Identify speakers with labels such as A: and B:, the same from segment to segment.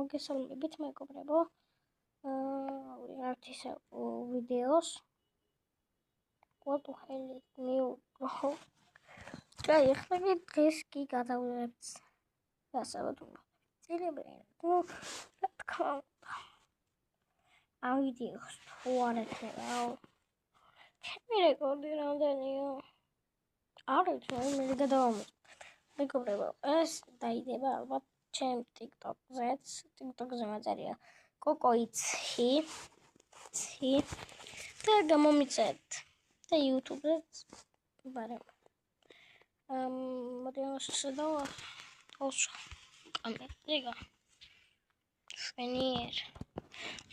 A: მოგესალმებით მეგობრებო. ვიღებთ ისე ვიდეოს. What the hell is new? ახლა დღეს კი გადავიღებთ გასაბადულო. ცელებრენ. რა თქმა უნდა. ამ ვიდეოს თუ არ ექნება. ჩემი რეკორდი რამდენია? არის მე გადავამოწმე. მეგობრებო, ეს დაიდება ალბათ ჩემ TikTok-ზე მაწერია კოკოიცი და გამომიწევთ და YouTube-ზე ბარემ. მოდი ამაშშედავა ოსო კამერა შვენიერ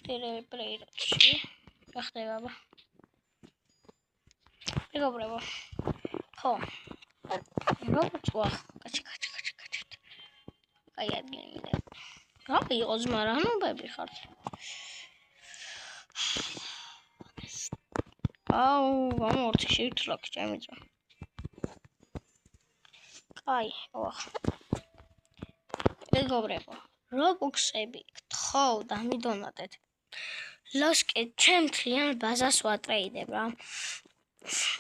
A: ტელეპლეირებში გახდება მეგობრებო ხო როგორც კაჩი აი ადგილი რა იყოს მარანობები ხართ აუ გამორჩი შევთლაკ ჩემიწვა აი ოხ მეგობრებო რობოქსები გთხოვ დამიდონატეთ ლაშკე ჩემ თლიან ბაზას ვატრეიდებ რა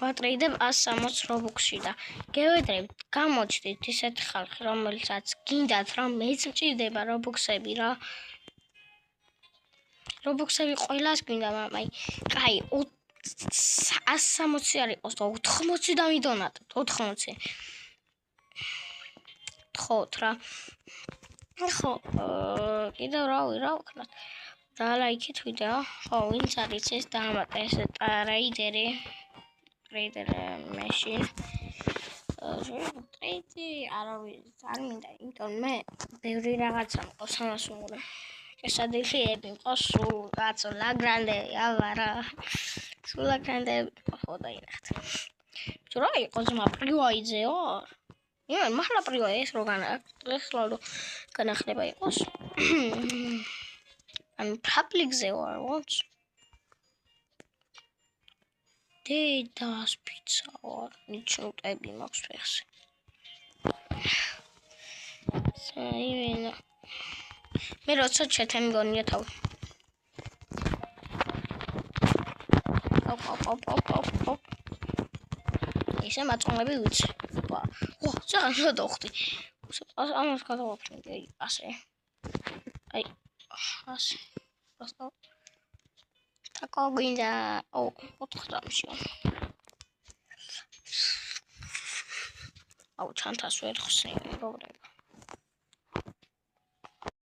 A: ვატრეიდებ 160 რობოქსში და გევედრებთ გამოჩდით ისეთი ხალხი რომელსაც გინდათ რა მეც მჭირდება რობოქსები რა რობოქსები ყველას გინდა მაგრამ აი კაი 160 არ იყოს და 80 დამიდონატეთ 80 ხოთ რა ხო კიდევ რა ვქნათ და ლაიქით ვიდეო ხო ვინც არის ეს დაამატა ეს ტრეიდერი machine ტრეიდი არავის არ მინდა იმიტომ მე ბევრი რაღაცა მყავს ამას უყურე ესადიხიები მყავს სულ კაცო ლაგრანდები ავარა სულ ლაგრანდები ხო დაინახეთ თუ რა იყო ზმა პრივაიძეო იმან მართლა პრივაი ეს რო განახლება იყოს ან public-ზე ვარ ვონც დედას პიცა ვარ ნიჩნუტები მაქვს ფეხზე საიმენა მე როცა ჩეთემი გონია თავი ოპ ისე მაწონები ვიცი ვა ო ზაღა დოხტი ამას გადავაფრინდი ასე აი ასე просто такого гинда о вот ხდამში აუ ჩანთას ვერ ხსნი მეგობრებო